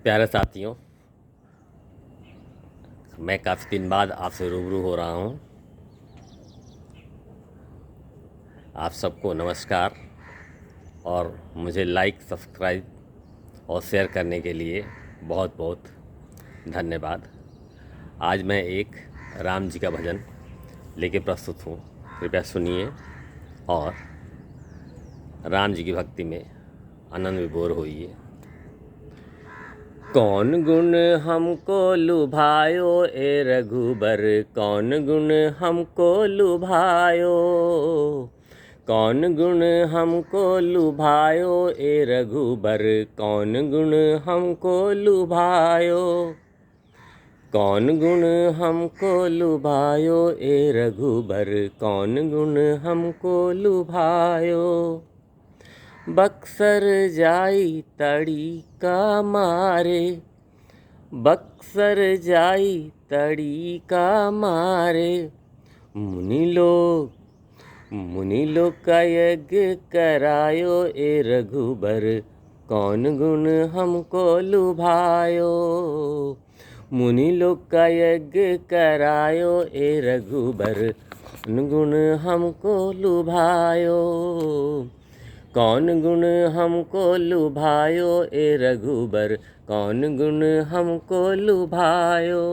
प्यारे साथियों, मैं काफ़ी दिन बाद आपसे रूबरू हो रहा हूँ। आप सबको नमस्कार और मुझे लाइक, सब्सक्राइब और शेयर करने के लिए बहुत बहुत धन्यवाद। आज मैं एक राम जी का भजन लेके प्रस्तुत हूँ। कृपया सुनिए और राम जी की भक्ति में आनंद विभोर होइए। कौन गुण हमको लुभायो ए रघुबर, कौन गुण हमको लुभायो, कौन गुण हमको लुभायो ए रघुबर, कौन गुण हमको लुभायो, कौन गुण हमको लुभायो ए रघुबर, कौन गुण हमको लुभायो। बक्सर जाई तड़ी का मारे, बक्सर जाई तड़ी का मारे, मुनि लोग का यज्ञ करायो ए रघुबर, कौन गुण हमको लुभायो, मुनि लोग का यज्ञ करायो ए रघुबर, कौन गुण हमको लुभायो, कौन गुण हमको लुभायो ए रघुबर, कौन गुण हमको लुभायो,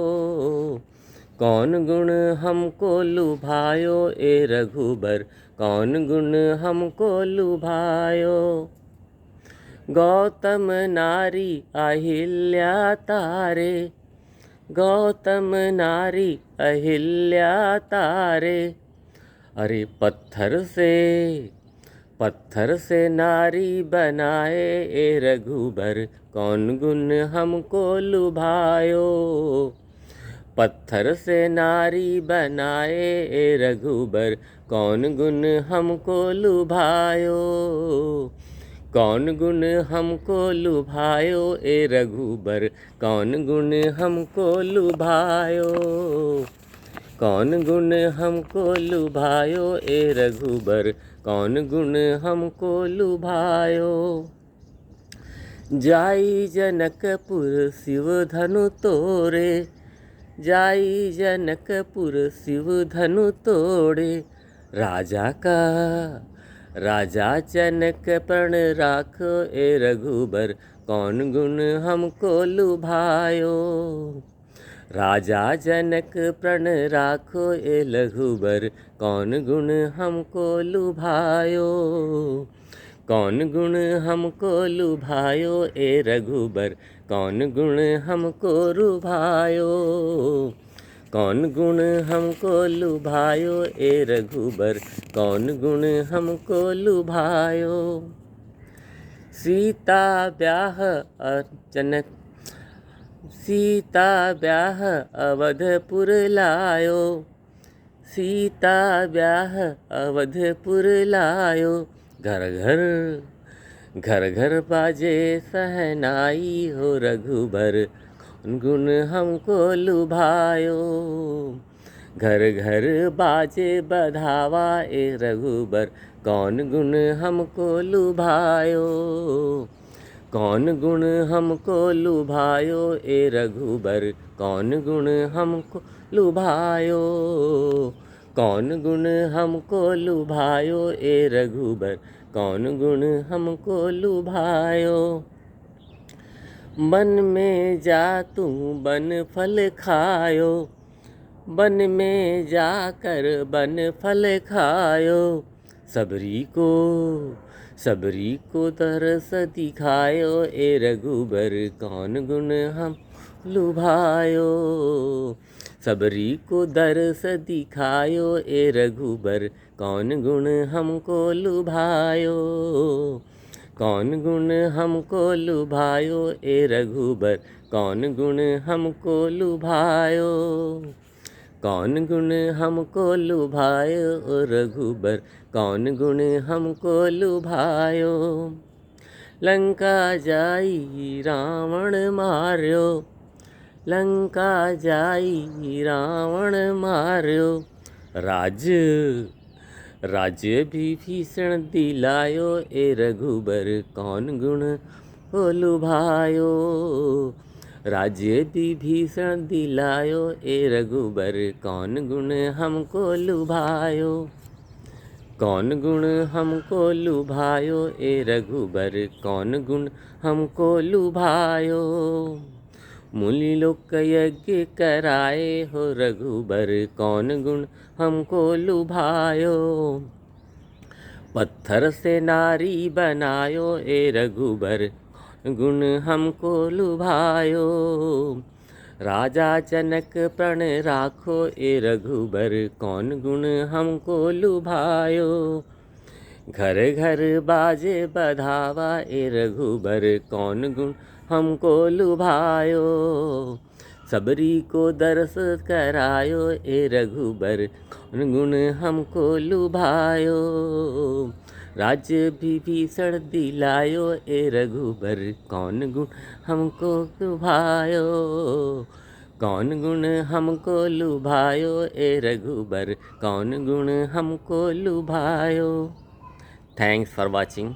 कौन गुण हमको लुभायो ए रघुबर, कौन गुण हमको लुभायो। गौतम नारी अहिल्या तारे, गौतम नारी अहिल्या तारे, अरे पत्थर से नारी बनाए ए रघुबर, कौन गुण हमको लुभायो, पत्थर से नारी बनाए ए रघुबर, कौन गुण हमको लुभायो, कौन गुण हमको लुभायो ए रघुबर, कौन गुण हमको लुभायो, कौन गुण हमको लुभायो ए रघुबर, कौन गुण हमको लुभायो। जाई जनकपुर शिव धनु तोड़े, जाई जनकपुर शिव धनु तोड़े, राजा जनक प्रण राखो ए रघुबर, कौन गुण हमको लुभायो, राजा जनक प्रण राखो ए रघुबर, कौन गुण हमको लुभायो, कौन गुण हमको लुभायो ए रघुबर, कौन गुण हमको लुभायो, कौन गुण हमको लुभायो ए रघुबर, कौन गुण हमको लुभायो। सीता ब्याह जनक, सीता ब्याह अवधपुर लायो, सीता ब्याह अवधपुर लायो, घर घर बाजे सहनाई हो रघुबर, कौन गुण हमको लुभायो, घर घर बाजे बधावा ए रघुबर, कौन गुण हमको लुभायो, कौन गुण हमको लुभायो ए रघुबर, कौन गुण हमको लुभायो, कौन गुण हमको लुभायो ए रघुबर, कौन गुण हमको लुभायो। वन में जा तू बन फल खायो, वन में जाकर बन फल खायो, सबरी को तरस दिखायो ए रघुबर, कौन गुण हम लुभायो, सबरी को दरस दिखायो ए रघुबर, कौन गुण हमको लुभायो, कौन गुण हमको लुभायो ए रघुबर, कौन गुण हमको लुभायो, कौन गुण हमको लुभायो रघुबर, कौन गुण हमको लुभायो। लंका जाई रावण मार्यो, लंका जाई रावण मार्यो, राज्य विभीषण दिलायो ए रघुबर, कौन गुण को लुभायो। राज्य विभीषण दिलायो, ए रघुबर कौन गुण हमको लुभायो। कौन गुण हमको लुभायो, ए रघुबर कौन गुण हमको लुभायो। मुनि लोक यज्ञ कराए हो, रघुबर कौन गुण हमको लुभायो। पत्थर से नारी बनायो, ए रघुबर कौन गुण हमको लुभायो। राजा जनक प्रण राखो, ए रघुबर कौन गुण हमको लुभायो। घर घर बाजे बधावा, ए रघुबर कौन गुण हमको लुभायो। सबरी को दर्श करायो, ए रघुबर कौन गुण हमको लुभायो। राज्य विभीषण दिलायो, ए रघुबर कौन गुण हमको लुभायो। कौन गुण हमको लुभायो, ए रघुबर कौन गुण हमको लुभायो। Thanks for watching.